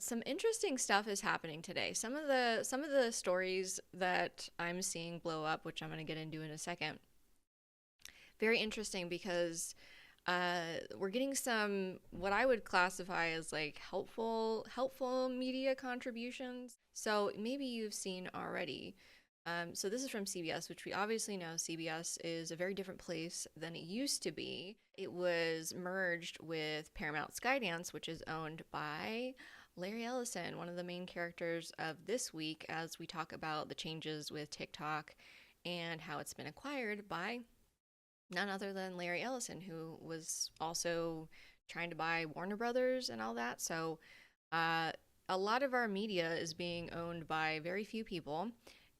Some interesting stuff is happening today. Some of the stories that I'm seeing blow up, which I'm going to get into in a second, very interesting because we're getting some what I would classify as like helpful media contributions. So maybe you've seen already. So this is from CBS, which we obviously know CBS is a very different place than it used to be. It was merged with Paramount Skydance, which is owned by Larry Ellison, one of the main characters of this week, as we talk about the changes with TikTok and how it's been acquired by none other than Larry Ellison, who was also trying to buy Warner Brothers and all that. So a lot of our media is being owned by very few people.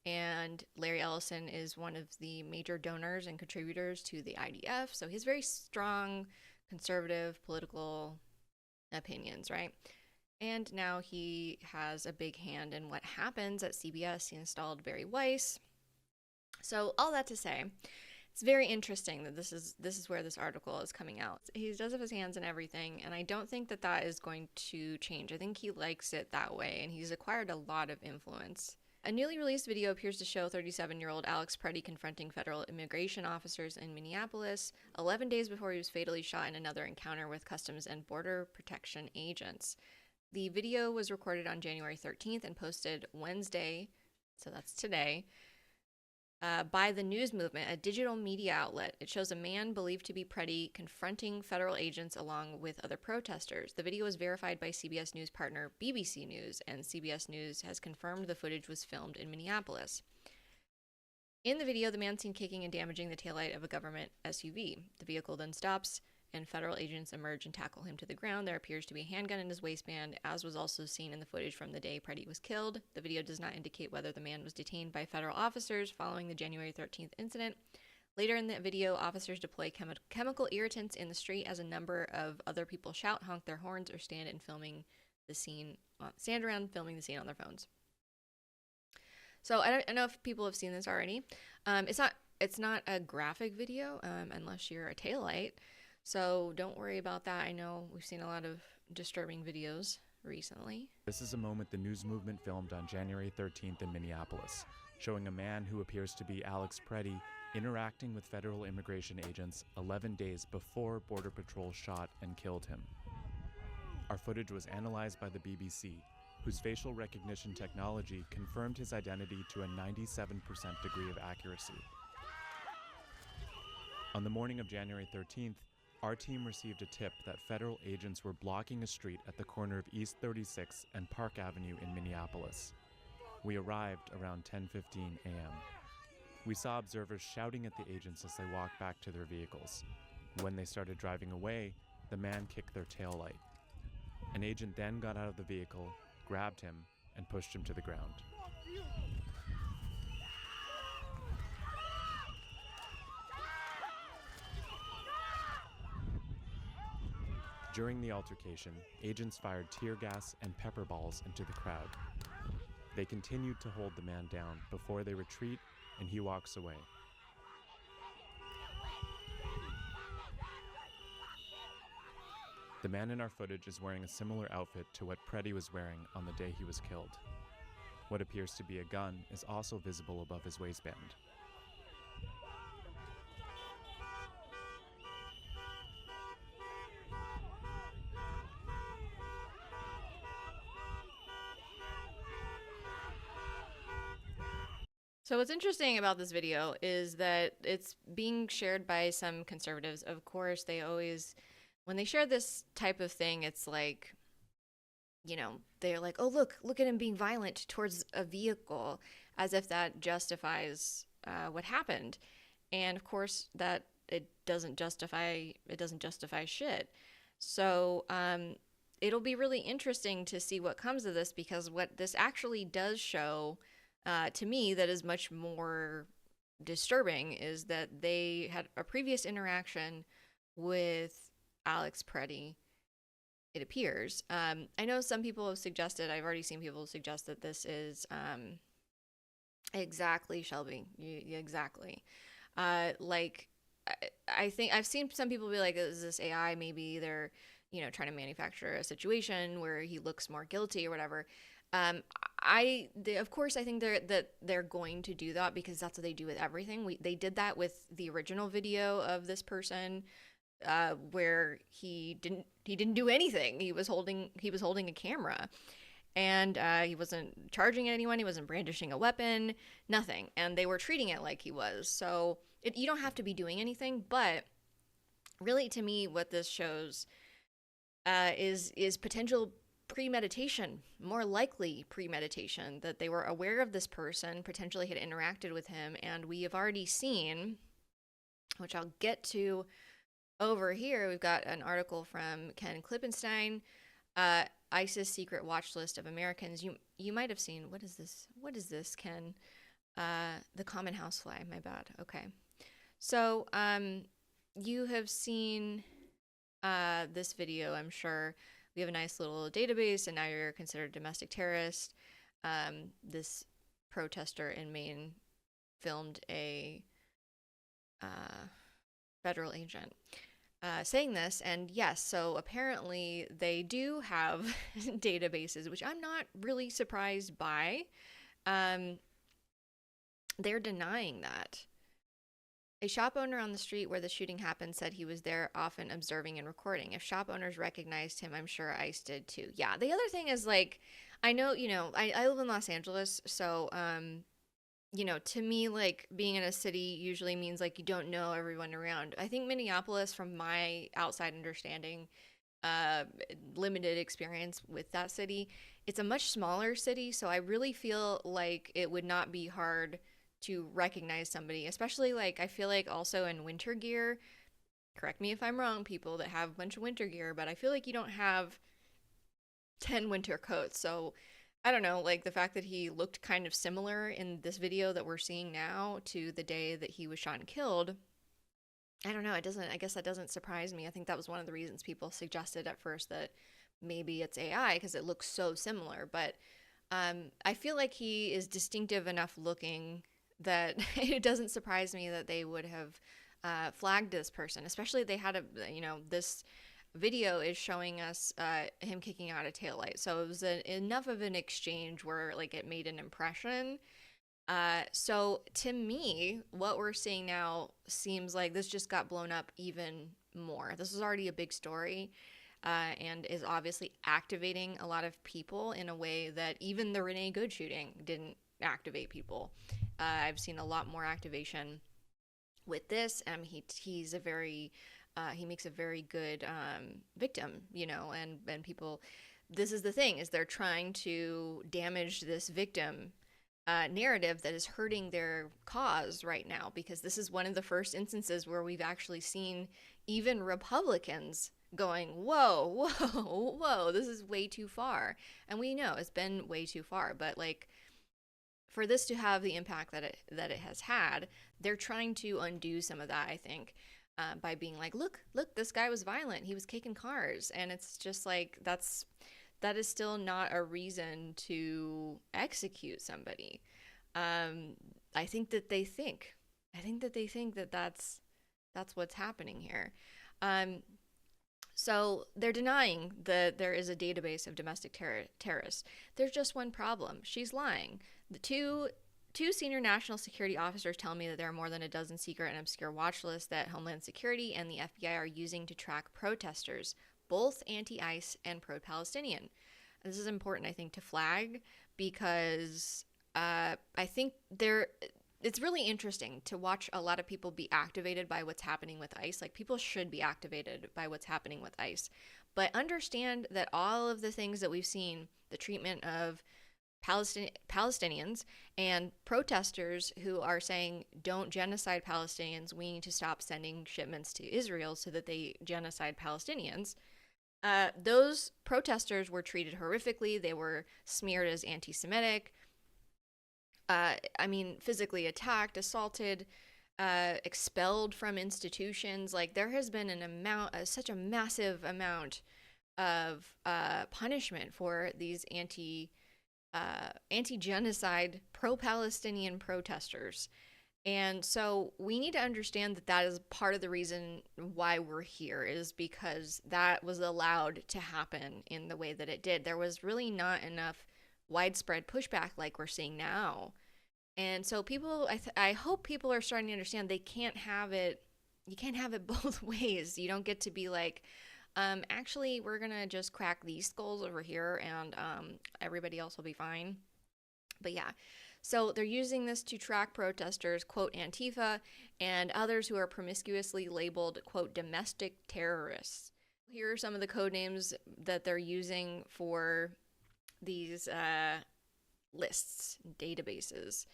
And Larry Ellison is one of the major donors and contributors to the IDF. So he has very strong conservative political opinions, right? And now he has a big hand in what happens at CBS. He installed Barry Weiss. So all that to say, it's very interesting that this is where this article is coming out. He does have his hands in everything, and I don't think that that is going to change. I think he likes it that way, and he's acquired a lot of influence. A newly released video appears to show 37-year-old Alex Pretti confronting federal immigration officers in Minneapolis 11 days before he was fatally shot in another encounter with Customs and Border Protection agents. The video was recorded on January 13th and posted Wednesday, so that's today, by the News Movement, a digital media outlet. It shows a man believed to be Pretti confronting federal agents along with other protesters. The video was verified by CBS News partner BBC News, and CBS News has confirmed the footage was filmed in Minneapolis. In the video, the man seen kicking and damaging the taillight of a government SUV. The vehicle then stops, and federal agents emerge and tackle him to the ground. There appears to be a handgun in his waistband, as was also seen in the footage from the day Pretti was killed. The video does not indicate whether the man was detained by federal officers following the January 13th incident. Later in the video, officers deploy chemical irritants in the street as a number of other people shout, honk their horns, or stand around filming the scene on their phones. So I don't know if people have seen this already. It's not a graphic video unless you're a taillight. So don't worry about that. I know we've seen a lot of disturbing videos recently. This is a moment the News Movement filmed on January 13th in Minneapolis, showing a man who appears to be Alex Pretti interacting with federal immigration agents 11 days before Border Patrol shot and killed him. Our footage was analyzed by the BBC, whose facial recognition technology confirmed his identity to a 97% degree of accuracy. On the morning of January 13th, our team received a tip that federal agents were blocking a street at the corner of East 36 and Park Avenue in Minneapolis. We arrived around 10:15 a.m. We saw observers shouting at the agents as they walked back to their vehicles. When they started driving away, the man kicked their taillight. An agent then got out of the vehicle, grabbed him, and pushed him to the ground. During the altercation, agents fired tear gas and pepper balls into the crowd. They continued to hold the man down before they retreat and he walks away. The man in our footage is wearing a similar outfit to what Pretti was wearing on the day he was killed. What appears to be a gun is also visible above his waistband. So what's interesting about this video is that it's being shared by some conservatives. Of course, they always, when they share this type of thing, it's like, they're like, oh, look at him being violent towards a vehicle, as if that justifies what happened. And of course, that it doesn't justify shit. So it'll be really interesting to see what comes of this, because what this actually does show to me that is much more disturbing is that they had a previous interaction with Alex Pretti, it appears. I know some people have suggested, I've already seen people suggest that this is exactly, Shelby, exactly. I think I've seen some people be like, is this AI? Maybe they're trying to manufacture a situation where he looks more guilty or whatever. Of course, I think they're going to do that because that's what they do with everything. They did that with the original video of this person, where he didn't do anything. He was holding a camera, and he wasn't charging at anyone. He wasn't brandishing a weapon, nothing. And they were treating it like he was. So you don't have to be doing anything. But really, to me, what this shows is potential premeditation, more likely premeditation, that they were aware of this person, potentially had interacted with him. And we have already seen, which I'll get to over here, we've got an article from Ken Klippenstein, ISIS secret watch list of Americans. You might have seen, what is this, Ken? The common housefly, my bad. Okay. So you have seen this video, I'm sure. We have a nice little database, and now you're considered a domestic terrorist. This protester in Maine filmed a federal agent saying this, and yes, so apparently they do have databases, which I'm not really surprised by. They're denying that. A shop owner on the street where the shooting happened said he was there often observing and recording. If shop owners recognized him, I'm sure ICE did too. Yeah, the other thing is, like, I know, I live in Los Angeles, so, to me, like, being in a city usually means, like, you don't know everyone around. I think Minneapolis, from my outside understanding, limited experience with that city, it's a much smaller city, so I really feel like it would not be hard to recognize somebody, especially, like, I feel like also in winter gear, correct me if I'm wrong, people that have a bunch of winter gear, but I feel like you don't have 10 winter coats. So I don't know, like, the fact that he looked kind of similar in this video that we're seeing now to the day that he was shot and killed, I don't know, I guess that doesn't surprise me. I think that was one of the reasons people suggested at first that maybe it's AI, because it looks so similar. But I feel like he is distinctive enough looking that it doesn't surprise me that they would have flagged this person, especially they had this video is showing us him kicking out a taillight. So it was enough of an exchange where, like, it made an impression. So to me, what we're seeing now seems like this just got blown up even more. This was already a big story, and is obviously activating a lot of people in a way that even the Renee Good shooting didn't activate people. I've seen a lot more activation with this. He's a very he makes a very good victim, and people, this is the thing, is they're trying to damage this victim narrative that is hurting their cause right now, because this is one of the first instances where we've actually seen even Republicans going, whoa, whoa, whoa, this is way too far. And we know it's been way too far, but, like, for this to have the impact that it has had, they're trying to undo some of that, I think, by being like, look, this guy was violent, he was kicking cars. And it's just like, that is still not a reason to execute somebody. I think that they think that that's what's happening here. So they're denying that there is a database of domestic terrorists. There's just one problem. She's lying. The two senior national security officers tell me that there are more than a dozen secret and obscure watch lists that Homeland Security and the FBI are using to track protesters, both anti-ICE and pro-Palestinian. And this is important, I think, to flag, because I think it's really interesting to watch a lot of people be activated by what's happening with ICE. Like, people should be activated by what's happening with ICE. But understand that all of the things that we've seen, the treatment of Palestinians and protesters who are saying, don't genocide Palestinians, we need to stop sending shipments to Israel so that they genocide Palestinians. Those protesters were treated horrifically. They were smeared as anti-Semitic. Physically attacked, assaulted, expelled from institutions. Like, there has been such a massive amount of punishment for these anti-genocide, pro-Palestinian protesters. And so we need to understand that that is part of the reason why we're here, is because that was allowed to happen in the way that it did. There was really not enough widespread pushback like we're seeing now. And so people, I hope people are starting to understand they can't have it. You can't have it both ways. You don't get to be like, actually, we're going to just crack these skulls over here and everybody else will be fine. But yeah, so they're using this to track protesters, quote, Antifa, and others who are promiscuously labeled, quote, domestic terrorists. Here are some of the code names that they're using for these lists, databases.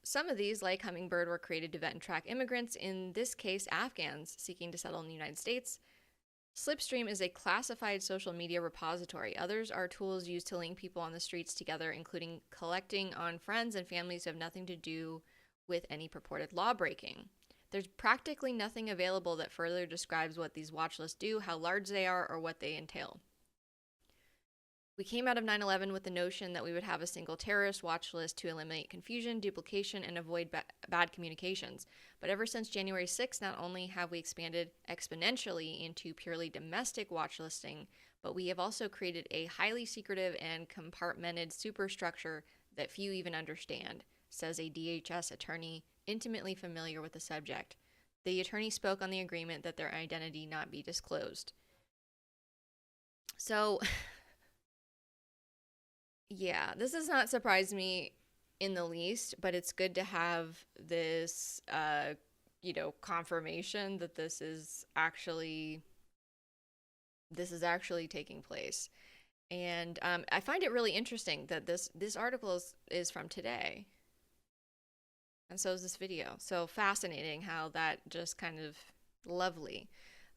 Some of these, like Hummingbird, were created to vet and track immigrants, in this case, Afghans seeking to settle in the United States. Slipstream is a classified social media repository. Others are tools used to link people on the streets together, including collecting on friends and families who have nothing to do with any purported law breaking. There's practically nothing available that further describes what these watch lists do, how large they are, or what they entail. We came out of 9/11 with the notion that we would have a single terrorist watch list to eliminate confusion, duplication, and avoid bad communications. But ever since January 6th, not only have we expanded exponentially into purely domestic watch listing, but we have also created a highly secretive and compartmented superstructure that few even understand, says a DHS attorney intimately familiar with the subject. The attorney spoke on the agreement that their identity not be disclosed. So... yeah, this does not surprise me in the least, but it's good to have this, confirmation that this is actually taking place. And I find it really interesting that this article is from today, and so is this video. So fascinating how that just kind of lovely.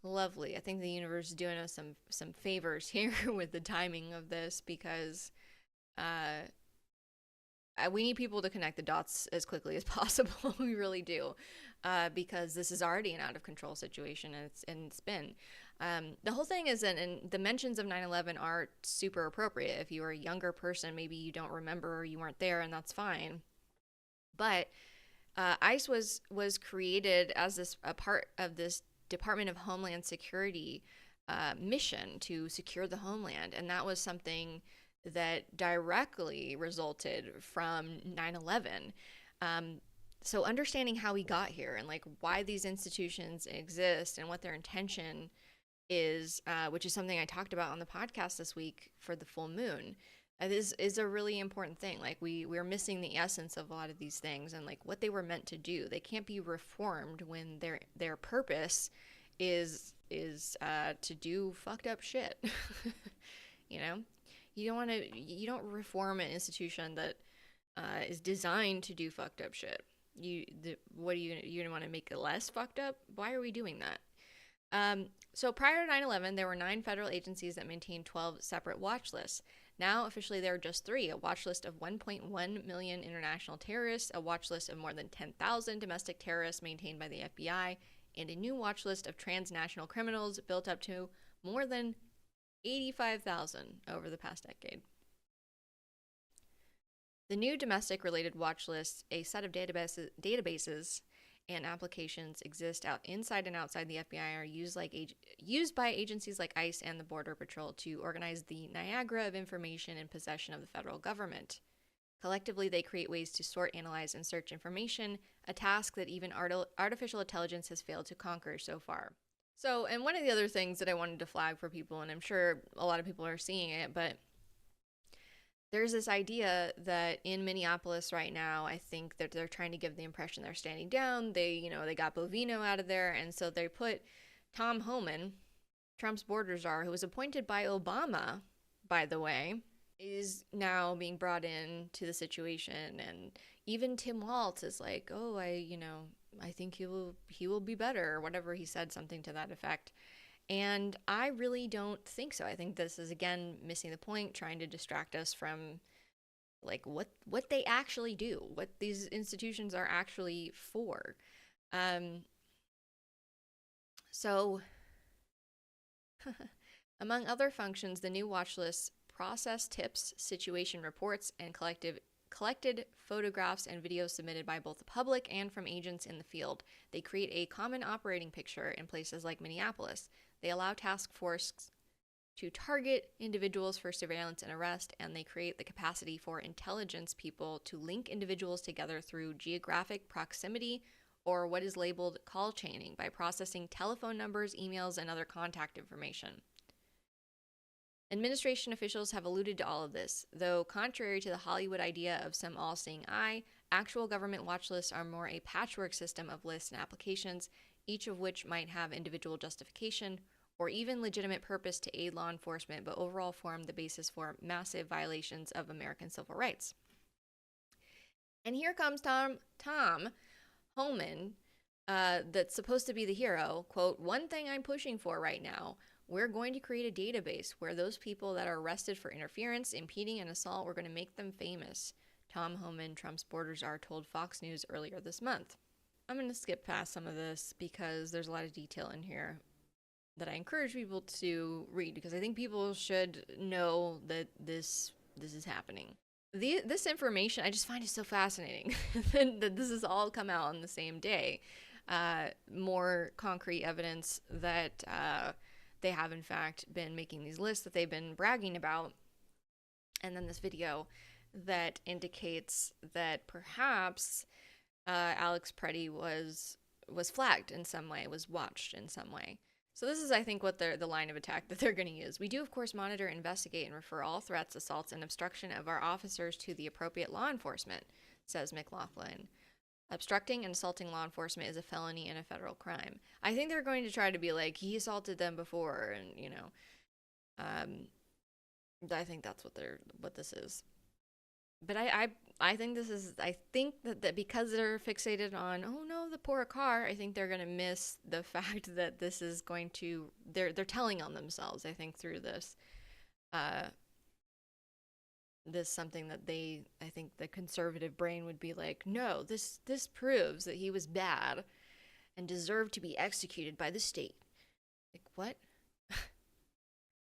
I think the universe is doing us some favors here with the timing of this, because we need people to connect the dots as quickly as possible. We really do, because this is already an out of control situation, and it's been. The whole thing is, and the mentions of 9/11 are super appropriate. If you are a younger person, maybe you don't remember or you weren't there, and that's fine. But ICE was created as a part of this Department of Homeland Security mission to secure the homeland, and that was something that directly resulted from 9/11. So understanding how we got here and like why these institutions exist and what their intention is, which is something I talked about on the podcast this week for the full moon, is a really important thing. Like we're missing the essence of a lot of these things and like what they were meant to do. They can't be reformed when their purpose is to do fucked up shit. You know? You don't reform an institution that is designed to do fucked up shit. You don't want to make it less fucked up? Why are we doing that? So prior to 9/11, there were 9 federal agencies that maintained 12 separate watch lists. Now, officially, there are just 3, a watch list of 1.1 million international terrorists, a watch list of more than 10,000 domestic terrorists maintained by the FBI, and a new watch list of transnational criminals built up to more than 85,000 over the past decade. The new domestic-related watch list, a set of databases and applications exist inside and outside the FBI, are used by agencies like ICE and the Border Patrol to organize the Niagara of information in possession of the federal government. Collectively, they create ways to sort, analyze, and search information, a task that even artificial intelligence has failed to conquer so far. So, and one of the other things that I wanted to flag for people, and I'm sure a lot of people are seeing it, but there's this idea that in Minneapolis right now, I think that they're trying to give the impression they're standing down. They got Bovino out of there, and so they put Tom Homan, Trump's border czar, who was appointed by Obama, by the way, is now being brought in to the situation. And even Tim Walz is like, oh, I think he will be better, or whatever he said, something to that effect. And I really don't think so. I think this is, again, missing the point, trying to distract us from like what they actually do, what these institutions are actually for. So among other functions, the new watch lists process tips, situation reports, and collected photographs and videos submitted by both the public and from agents in the field. They create a common operating picture in places like Minneapolis. They allow task forces to target individuals for surveillance and arrest, and they create the capacity for intelligence people to link individuals together through geographic proximity or what is labeled call chaining by processing telephone numbers, emails, and other contact information. Administration officials have alluded to all of this, though contrary to the Hollywood idea of some all-seeing eye, actual government watch lists are more a patchwork system of lists and applications, each of which might have individual justification or even legitimate purpose to aid law enforcement, but overall form the basis for massive violations of American civil rights. And here comes Tom Homan, that's supposed to be the hero. Quote, "One thing I'm pushing for right now, we're going to create a database where those people that are arrested for interference, impeding, and assault, we're going to make them famous," Tom Homan, Trump's board czar, told Fox News earlier this month. I'm going to skip past some of this because there's a lot of detail in here that I encourage people to read, because I think people should know that this is happening. This information, I just find it so fascinating that this has all come out on the same day. More concrete evidence that they have, in fact, been making these lists that they've been bragging about. And then this video that indicates that perhaps Alex Pretti was flagged in some way, was watched in some way. So this is, I think, what the line of attack that they're going to use. "We do, of course, monitor, investigate, and refer all threats, assaults, and obstruction of our officers to the appropriate law enforcement," says McLaughlin. "Obstructing and assaulting law enforcement is a felony and a federal crime." I think they're going to try to be like, he assaulted them before, and, you know, I think that's what this is. But I think this is, I think that because they're fixated on, oh no, the poor car, I think they're going to miss the fact that this is going to, they're telling on themselves, I think, through this. This something that I think the conservative brain would be like, no, this proves that he was bad and deserved to be executed by the state. Like, what?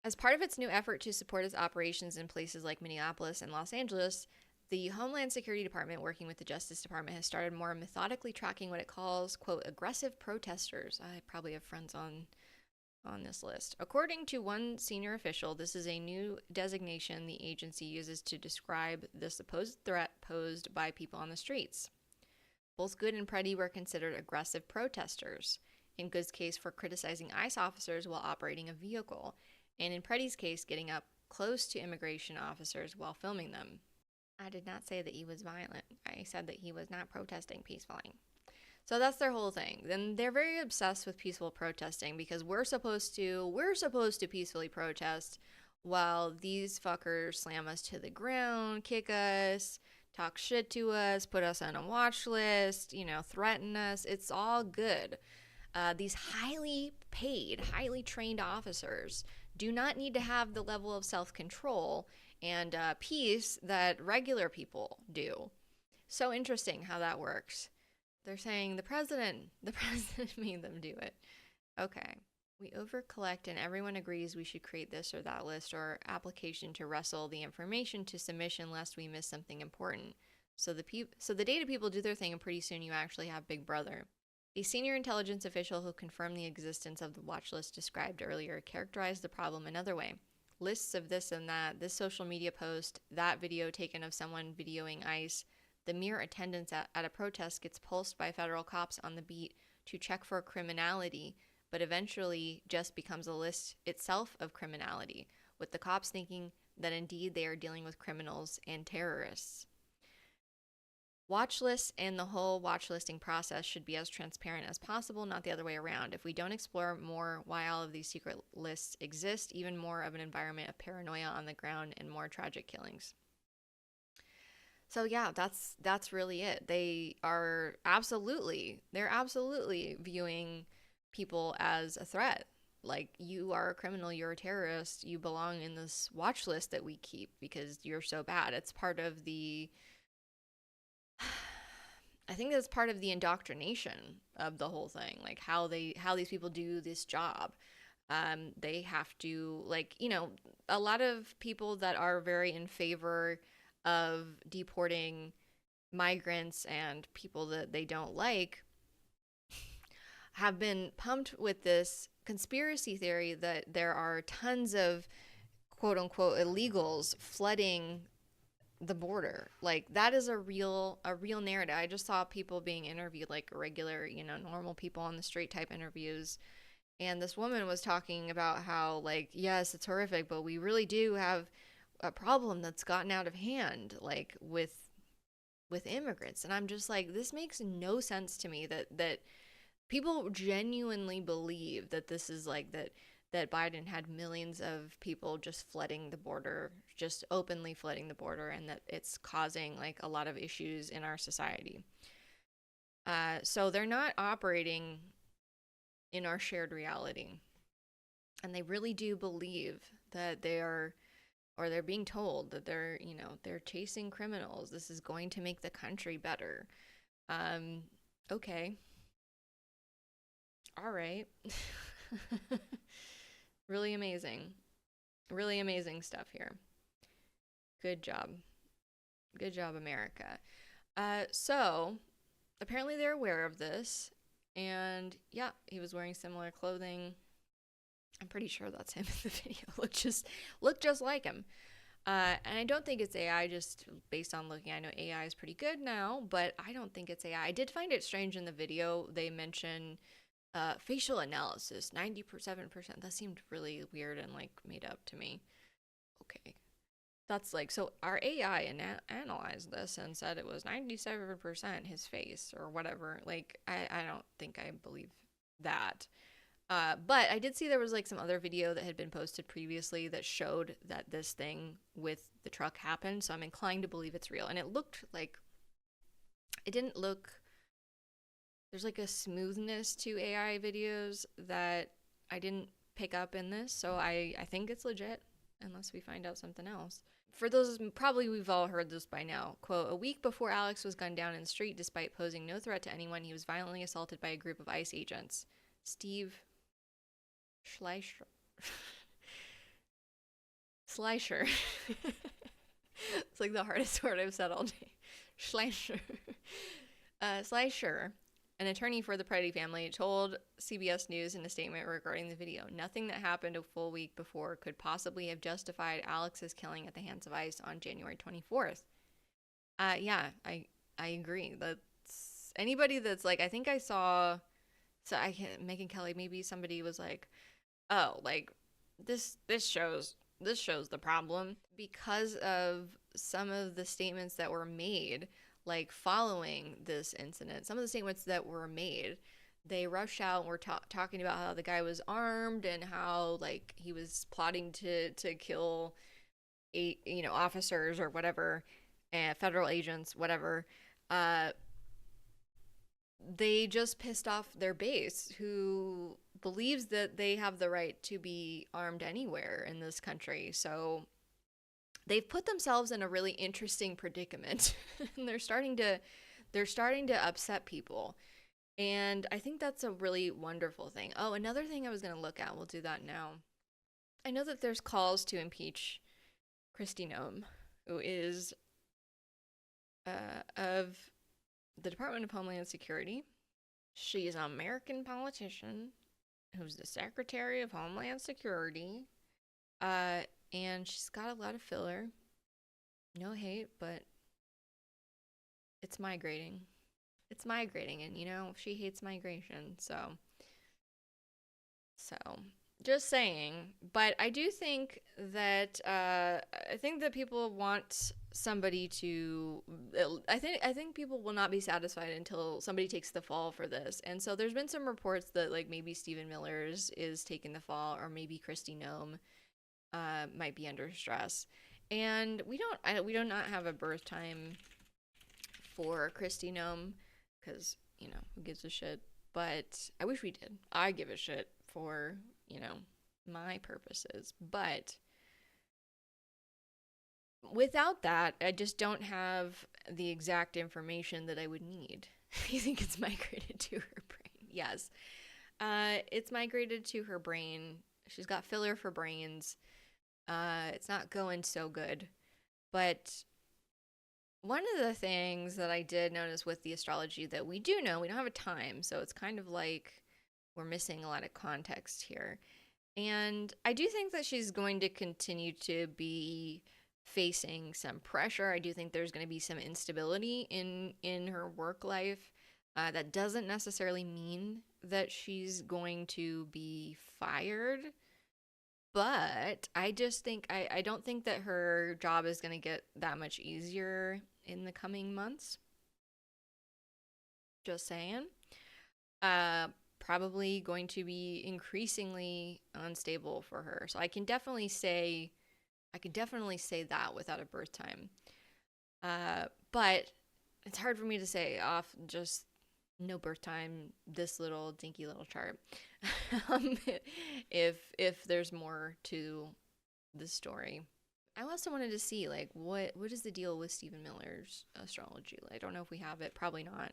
As part of its new effort to support its operations in places like Minneapolis and Los Angeles, the Homeland Security Department, working with the Justice Department, has started more methodically tracking what it calls, quote, aggressive protesters. I probably have friends on this list. According to one senior official, this is a new designation the agency uses to describe the supposed threat posed by people on the streets. Both Good and Pretti were considered aggressive protesters. In Good's case, for criticizing ICE officers while operating a vehicle, and in Pretti's case, getting up close to immigration officers while filming them. I did not say that he was violent. I said that he was not protesting peacefully. So that's their whole thing. Then they're very obsessed with peaceful protesting because we're supposed to peacefully protest while these fuckers slam us to the ground, kick us, talk shit to us, put us on a watch list, threaten us. It's all good. These highly paid, highly trained officers do not need to have the level of self-control and peace that regular people do. So interesting how that works. They're saying the president made them do it. Okay. We overcollect and everyone agrees we should create this or that list or application to wrestle the information to submission lest we miss something important. So the data people do their thing and pretty soon you actually have Big Brother. A senior intelligence official who confirmed the existence of the watch list described earlier characterized the problem another way. Lists of this and that, this social media post, that video taken of someone videoing ICE, the mere attendance at a protest gets pulsed by federal cops on the beat to check for criminality, but eventually just becomes a list itself of criminality, with the cops thinking that indeed they are dealing with criminals and terrorists. Watch lists and the whole watch listing process should be as transparent as possible, not the other way around. If we don't explore more why all of these secret lists exist, even more of an environment of paranoia on the ground and more tragic killings. So yeah, that's really it. They're absolutely viewing people as a threat. Like, you are a criminal, you're a terrorist, you belong in this watch list that we keep because you're so bad. It's part of the I think that's part of the indoctrination of the whole thing, like how these people do this job. They have to, a lot of people that are very in favor of deporting migrants and people that they don't like have been pumped with this conspiracy theory that there are tons of quote unquote illegals flooding the border. Like that is a real narrative. I just saw people being interviewed, like regular, normal people on the street type interviews, and this woman was talking about how, like, yes, it's horrific, but we really do have a problem that's gotten out of hand, like with immigrants. And I'm just like, this makes no sense to me that people genuinely believe that this is like that Biden had millions of people just flooding the border, just openly flooding the border, and that it's causing like a lot of issues in our society. So they're not operating in our shared reality. And they really do believe that they are, or they're being told that they're chasing criminals. This is going to make the country better. Okay. All right. Really amazing. Really amazing stuff here. Good job. Good job, America. So apparently they're aware of this. And yeah, he was wearing similar clothing. I'm pretty sure that's him in the video. Look just like him. And I don't think it's AI, just based on looking. I know AI is pretty good now, but I don't think it's AI. I did find it strange in the video. They mention facial analysis, 97%. That seemed really weird and like made up to me. Okay. That's like, so our AI analyzed this and said it was 97% his face or whatever. Like, I don't think I believe that. But I did see there was like some other video that had been posted previously that showed that this thing with the truck happened. So I'm inclined to believe it's real. And it looked like, it didn't look, there's like a smoothness to AI videos that I didn't pick up in this. So I think it's legit unless we find out something else. For those, probably we've all heard this by now. Quote, a week before Alex was gunned down in the street, despite posing no threat to anyone, he was violently assaulted by a group of ICE agents. Steve Schleicher. Schleicher. It's like the hardest word I've said all day. Schleicher. Schleicher, an attorney for the Pretti family, told CBS News in a statement regarding the video, nothing that happened a full week before could possibly have justified Alex's killing at the hands of ICE on January 24th. Yeah, I agree. That's anybody that's like, I think I saw, so I can't, Megyn Kelly, maybe somebody was like, oh, like this shows the problem because of some of the statements that were made, like following this incident. Some of the statements that were made, they rushed out and were talking about how the guy was armed and how like he was plotting to kill officers or whatever, and federal agents, whatever. They just pissed off their base, who believes that they have the right to be armed anywhere in this country. So they've put themselves in a really interesting predicament and they're starting to upset people. And I think that's a really wonderful thing. Oh, another thing I was going to look at, we'll do that now. I know that there's calls to impeach Kristi Noem, who is of the Department of Homeland Security. She's an American politician who's the Secretary of Homeland Security. And she's got a lot of filler. No hate, but it's migrating. It's migrating, and she hates migration, so just saying. But I do think that people want somebody to. I think people will not be satisfied until somebody takes the fall for this. And so there's been some reports that like maybe Stephen Miller's is taking the fall, or maybe Kristi Noem might be under stress. And we do not have a birth time for Kristi Noem, because who gives a shit. But I wish we did. I give a shit for my purposes. But without that, I just don't have the exact information that I would need. I think it's migrated to her brain. Yes, it's migrated to her brain. She's got filler for brains. It's not going so good, but One of the things that I did notice with the astrology that we do know, we don't have a time, so it's kind of like we're missing a lot of context here. And I do think that she's going to continue to be facing some pressure. I do think there's going to be some instability in her work life. That doesn't necessarily mean that she's going to be fired, but I just think I don't think that her job is going to get that much easier in the coming months. Just saying. Uh, Probably going to be increasingly unstable for her. So I can definitely say that without a birth time. But it's hard for me to say off just no birth time, this little dinky little chart. um, if there's more to the story. I also wanted to see like what is the deal with Stephen Miller's astrology? I don't know if we have it, probably not.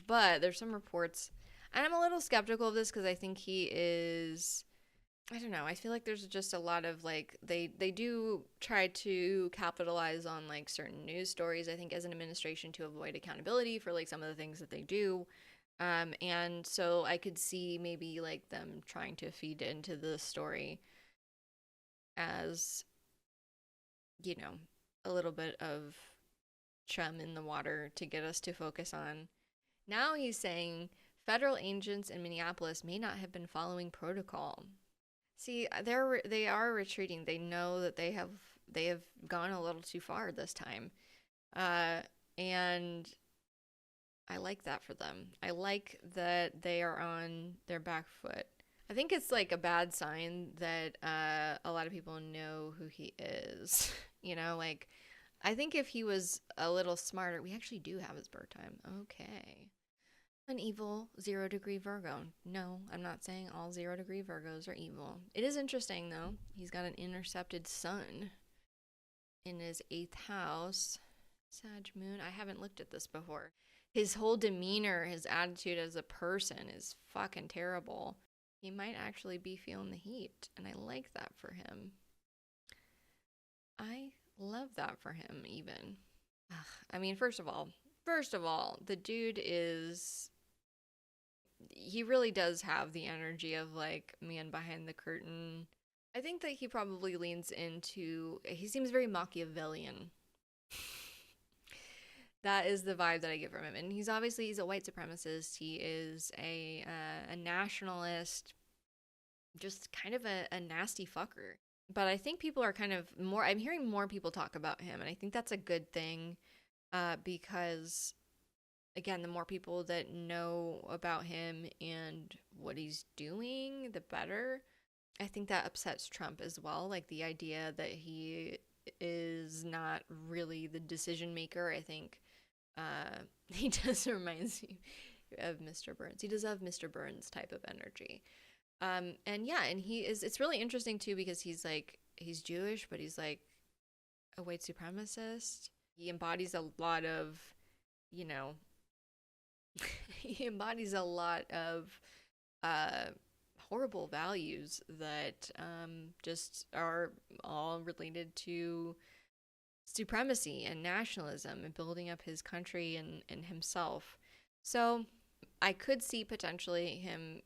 But there's some reports, and I'm a little skeptical of this because I think he is. I don't know. I feel like there's just a lot of like they do try to capitalize on like certain news stories. I think as an administration to avoid accountability for like some of the things that they do. And so I could see maybe like them trying to feed into the story as, you know, a little bit of chum in the water to get us to focus on. Now he's saying federal agents in Minneapolis may not have been following protocol. See, they are retreating. They know that they have gone a little too far this time, and I like that for them. I like that they are on their back foot. I think it's like a bad sign that a lot of people know who he is. You know, like I think if he was a little smarter, we actually do have his birth time. Okay. An evil 0-degree Virgo. No, I'm not saying all 0-degree Virgos are evil. It is interesting though. He's got an intercepted sun in his 8th house. Sag moon. I haven't looked at this before. His whole demeanor, his attitude as a person is fucking terrible. He might actually be feeling the heat, and I like that for him. I love that for him, even. Ugh, I mean, first of all, the dude is. He really does have the energy of like man behind the curtain. I think that he probably leans into. He seems very Machiavellian. That is the vibe that I get from him, and he's a white supremacist. He is a nationalist, just kind of a nasty fucker. But I think people are kind of more. I'm hearing more people talk about him, and I think that's a good thing, because again, the more people that know about him and what he's doing, the better. I think that upsets Trump as well. Like the idea that he is not really the decision maker. I think he does remind me of Mr. Burns. He does have Mr. Burns type of energy. And yeah, and it's really interesting too because he's Jewish, but he's like a white supremacist. He embodies a lot of, you know, he embodies a lot of horrible values that just are all related to supremacy and nationalism and building up his country and himself. So I could see potentially him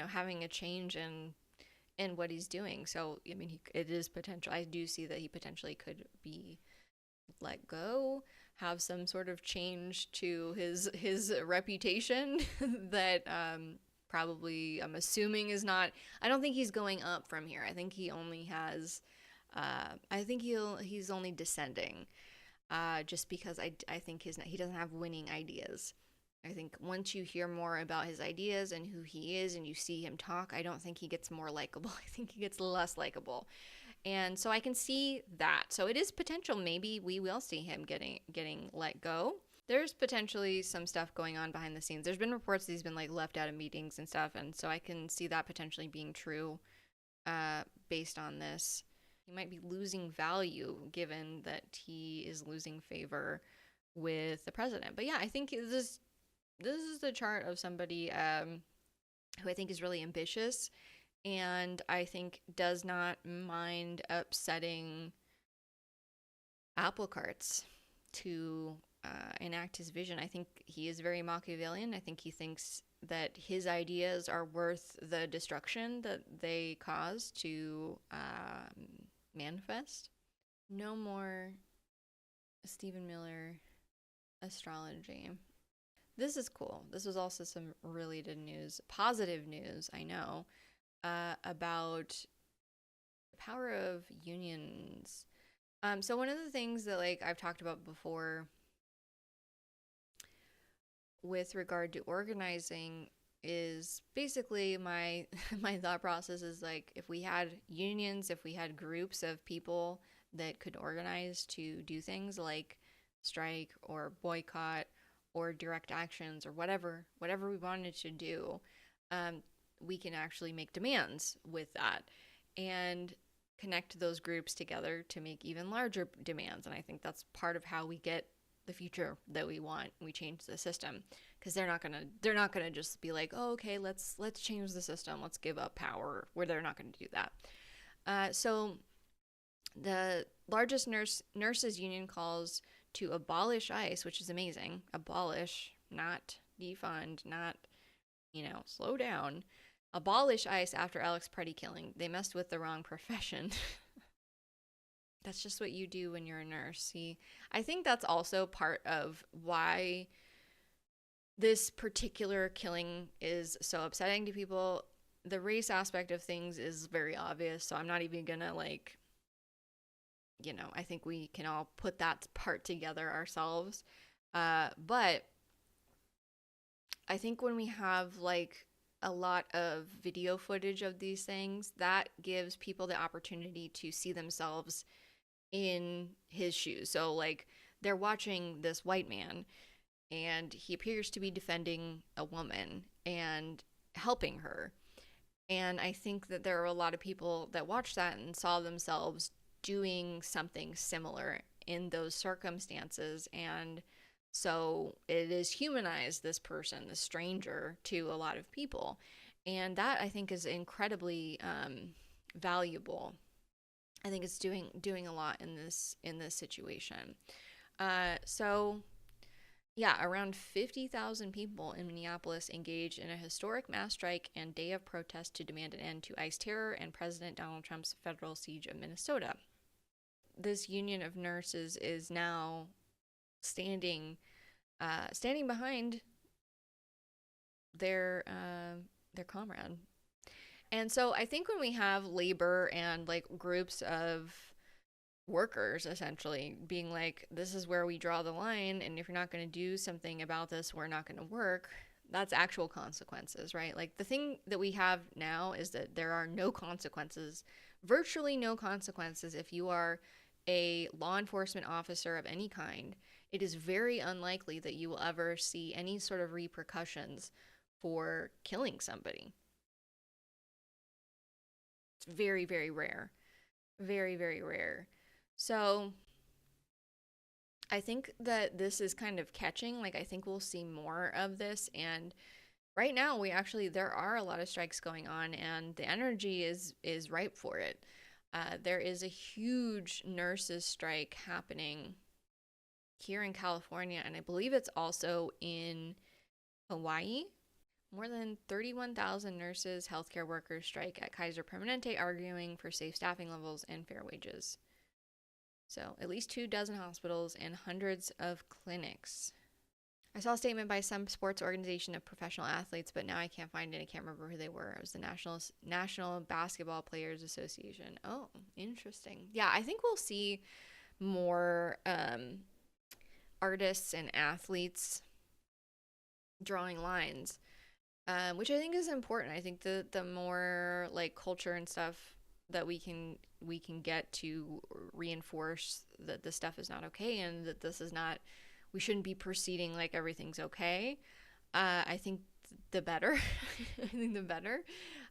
having a change in what he's doing. So I mean, it is potential. I do see that he potentially could be let go, have some sort of change to his reputation that probably I'm assuming is not. I don't think he's going up from here. I think he only has. I think he's only descending, just because I think he doesn't have winning ideas. I think once you hear more about his ideas and who he is, and you see him talk, I don't think he gets more likable. I think he gets less likable. And so I can see that. So it is potential. Maybe we will see him getting let go. There's potentially some stuff going on behind the scenes. There's been reports that he's been like left out of meetings and stuff, and so I can see that potentially being true, based on this. He might be losing value given that he is losing favor with the president. But yeah, I think this is the chart of somebody who I think is really ambitious, and I think does not mind upsetting apple carts. to enact his vision. I think he is very Machiavellian. I think he thinks that his ideas are worth the destruction that they cause to manifest. No more Stephen Miller astrology. This is cool. This was also some really good news, positive news, I know, about the power of unions. So one of the things that like I've talked about before with regard to organizing is basically my my thought process is like if we had unions, if we had groups of people that could organize to do things like strike or boycott or direct actions or whatever we wanted to do, we can actually make demands with that and connect those groups together to make even larger demands. And I think that's part of how we get the future that we want. We change the system because they're not gonna just be like, oh, okay, let's change the system, let's give up power. Where they're not going to do that. So the largest nurses union calls to abolish ICE, which is amazing. Abolish, not defund, not, slow down. Abolish ICE after Alex Pretti killing. They messed with the wrong profession. That's just what you do when you're a nurse. See, I think that's also part of why this particular killing is so upsetting to people. The race aspect of things is very obvious, so I'm not even gonna I think we can all put that part together ourselves. But I think when we have like a lot of video footage of these things, that gives people the opportunity to see themselves in his shoes. So like they're watching this white man and he appears to be defending a woman and helping her. And I think that there are a lot of people that watched that and saw themselves doing something similar in those circumstances. And so it has humanized this person, this stranger, to a lot of people. And that I think is incredibly valuable. I think it's doing a lot in this situation. So yeah, around 50,000 people in Minneapolis engaged in a historic mass strike and day of protest to demand an end to ICE terror and President Donald Trump's federal siege of Minnesota. This union of nurses is now standing behind their comrade. And so I think when we have labor and like groups of workers essentially being like, this is where we draw the line, and if you're not going to do something about this, we're not going to work, that's actual consequences, right? Like the thing that we have now is that there are no consequences, virtually no consequences. If you are a law enforcement officer of any kind, it is very unlikely that you will ever see any sort of repercussions for killing somebody. It's very, very rare. Very, very rare. So I think that this is kind of catching. Like I think we'll see more of this. And right now there are a lot of strikes going on and the energy is ripe for it. There is a huge nurses strike happening here in California, and I believe it's also in Hawaii. More than 31,000 nurses, healthcare workers strike at Kaiser Permanente, arguing for safe staffing levels and fair wages. So at least 24 hospitals and hundreds of clinics. I saw a statement by some sports organization of professional athletes, but now I can't find it. I can't remember who they were. It was the National Basketball Players Association. Oh, interesting. Yeah, I think we'll see more artists and athletes drawing lines, which I think is important. I think the more like culture and stuff that we can get to reinforce that this stuff is not okay and that this is not, we shouldn't be proceeding like everything's okay. I think the better. I think the better.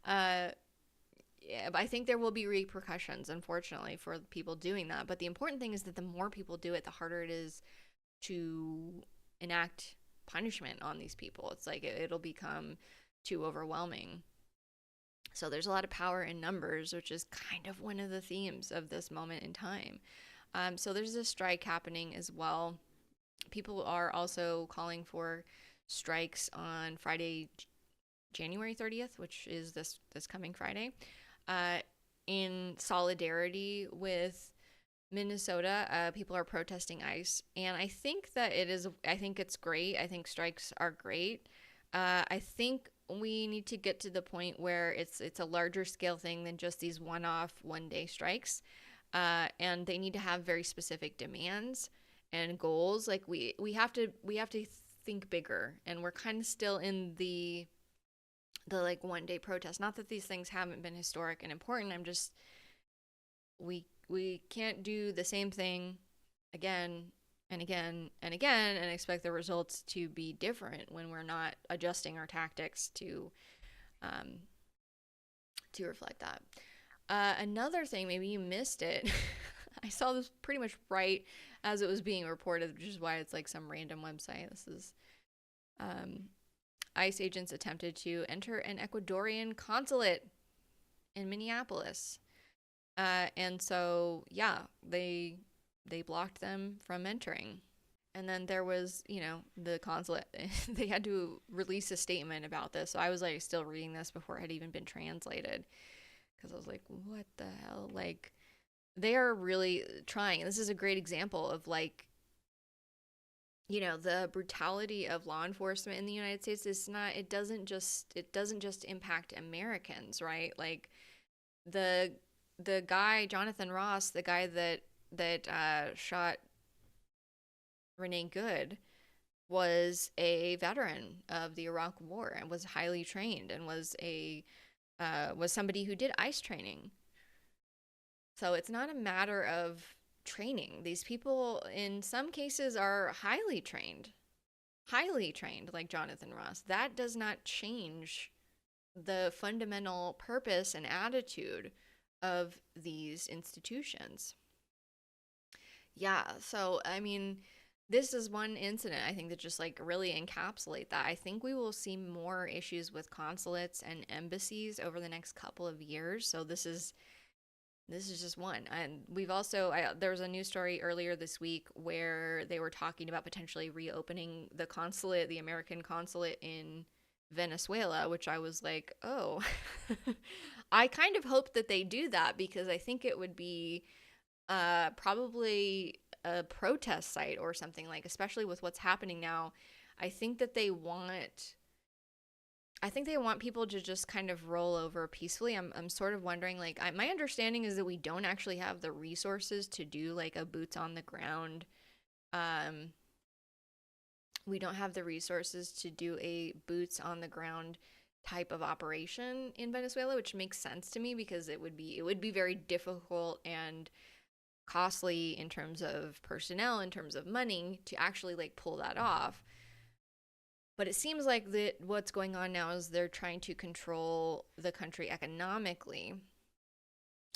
Yeah, but I think there will be repercussions, unfortunately, for people doing that. But the important thing is that the more people do it, the harder it is to enact punishment on these people. It's like it'll become too overwhelming. So there's a lot of power in numbers, which is kind of one of the themes of this moment in time. So there's a strike happening as well. People are also calling for strikes on Friday, January 30th, which is this coming Friday, uh, in solidarity with Minnesota. People are protesting ICE, and I think that it is. I think it's great. I think strikes are great. I think we need to get to the point where it's a larger scale thing than just these one-off, one-day strikes, and they need to have very specific demands and goals. Like we have to think bigger, and we're kind of still in the like one-day protest. Not that these things haven't been historic and important. I'm just we can't do the same thing again and again and again and expect the results to be different when we're not adjusting our tactics um, to reflect that. Another thing, maybe you missed it. I saw this pretty much right as it was being reported, which is why it's like some random website. This is ICE agents attempted to enter an Ecuadorian consulate in Minneapolis. And so, yeah, they blocked them from entering. And then there was, the consulate, they had to release a statement about this. So I was like still reading this before it had even been translated, because I was like, what the hell? Like, they are really trying. And this is a great example of like, the brutality of law enforcement in the United States is not, it doesn't just impact Americans, right? Like the guy, Jonathan Ross, the guy that shot Renee Good, was a veteran of the Iraq War and was highly trained and was somebody who did ICE training. So it's not a matter of training. These people, in some cases, are highly trained, like Jonathan Ross. That does not change the fundamental purpose and attitude of these institutions. Yeah, so I mean, this is one incident I think that just like really encapsulate that. I think we will see more issues with consulates and embassies over the next couple of years. So this is just one. And we've also, there was a news story earlier this week where they were talking about potentially reopening the consulate, the American consulate in Venezuela, which I was like, oh, I kind of hope that they do that, because I think it would be probably a protest site or something, like, especially with what's happening now. I think they want people to just kind of roll over peacefully. I'm sort of wondering, like, my understanding is that we don't actually have the resources to do like a boots on the ground. We don't have the resources to do a boots on the ground type of operation in Venezuela, which makes sense to me, because it would be very difficult and costly in terms of personnel, in terms of money, to actually like pull that off. But it seems like that what's going on now is they're trying to control the country economically,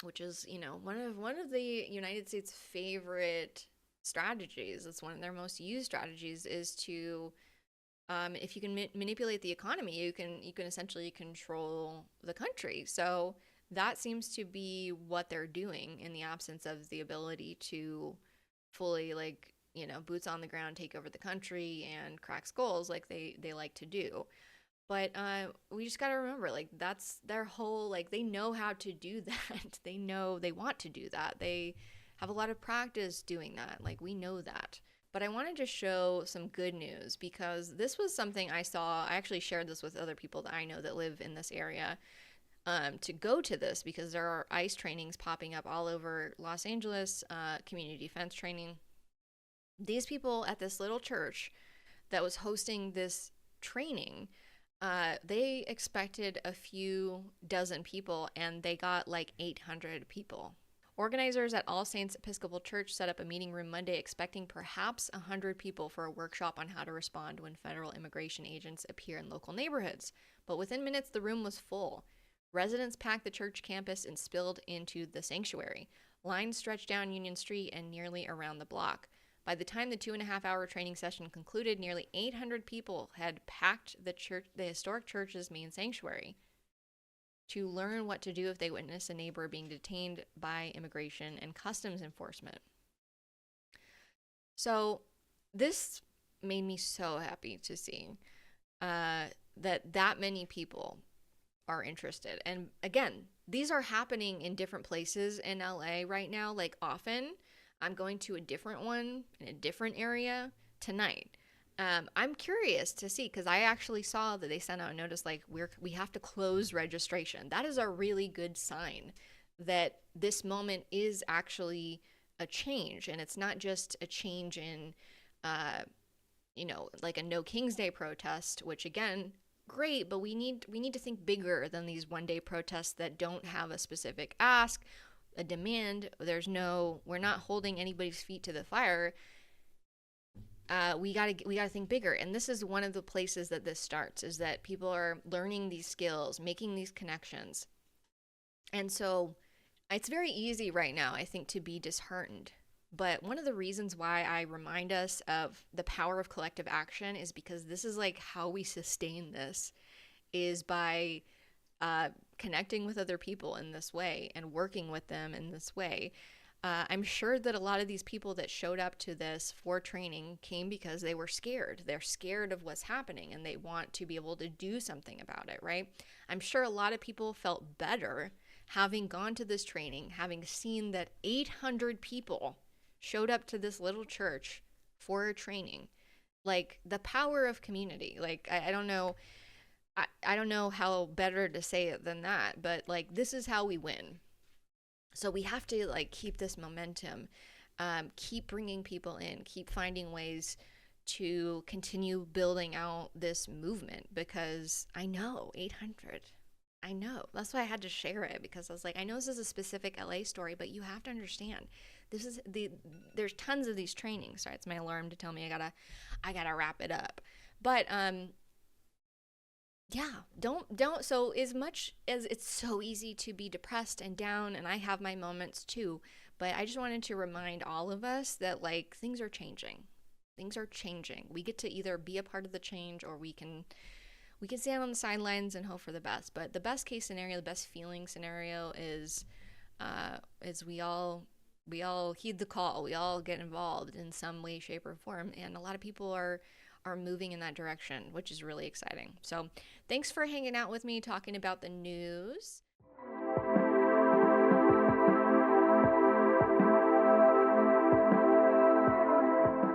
which is, one of the United States' favorite strategies. It's one of their most used strategies, is to, if you can manipulate the economy, you can essentially control the country. So that seems to be what they're doing in the absence of the ability to fully, like, boots on the ground, take over the country and crack skulls like they like to do. But we just got to remember, like, that's their whole, like, they know how to do that. They know they want to do that. They have a lot of practice doing that. Like, we know that. But I wanted to show some good news, because this was something I saw. I actually shared this with other people that I know that live in this area, to go to this, because there are ICE trainings popping up all over Los Angeles, community defense training. These people at this little church that was hosting this training, they expected a few dozen people, and they got like 800 people. Organizers at All Saints Episcopal Church set up a meeting room Monday, expecting perhaps 100 people for a workshop on how to respond when federal immigration agents appear in local neighborhoods. But within minutes, the room was full. Residents packed the church campus and spilled into the sanctuary. Lines stretched down Union Street and nearly around the block. By the time the 2.5-hour training session concluded, nearly 800 people had packed the historic church's main sanctuary to learn what to do if they witness a neighbor being detained by immigration and customs enforcement. So this made me so happy to see that many people are interested. And again, these are happening in different places in LA right now. Like often, I'm going to a different one in a different area tonight. I'm curious to see because I actually saw that they sent out a notice like we have to close registration. That is a really good sign that this moment is actually a change, and it's not just a change in, like a No King's Day protest, which again, great, but we need to think bigger than these one day protests that don't have a specific ask, a demand. We're not holding anybody's feet to the fire. We gotta think bigger, and this is one of the places that this starts, is that people are learning these skills, making these connections. And so it's very easy right now, I think, to be disheartened. But one of the reasons why I remind us of the power of collective action is because this is like how we sustain this, is by connecting with other people in this way and working with them in this way. I'm sure that a lot of these people that showed up to this for training came because they were scared. They're scared of what's happening and they want to be able to do something about it, right? I'm sure a lot of people felt better having gone to this training, having seen that 800 people showed up to this little church for a training. Like the power of community. Like, I don't know. I don't know how better to say it than that, but like this is how we win. So we have to like keep this momentum, keep bringing people in, keep finding ways to continue building out this movement, because I know 800. I know. That's why I had to share it, because I was like, I know this is a specific LA story, but you have to understand there's tons of these trainings. Sorry, it's my alarm to tell me I gotta wrap it up. But yeah, don't so as much as it's so easy to be depressed and down, and I have my moments too, but I just wanted to remind all of us that like things are changing. Things are changing. We get to either be a part of the change, or we can stand on the sidelines and hope for the best. But the best case scenario, the best feeling scenario is we all heed the call. We all get involved in some way, shape, or form, and a lot of people are moving in that direction, which is really exciting. So thanks for hanging out with me, talking about the news.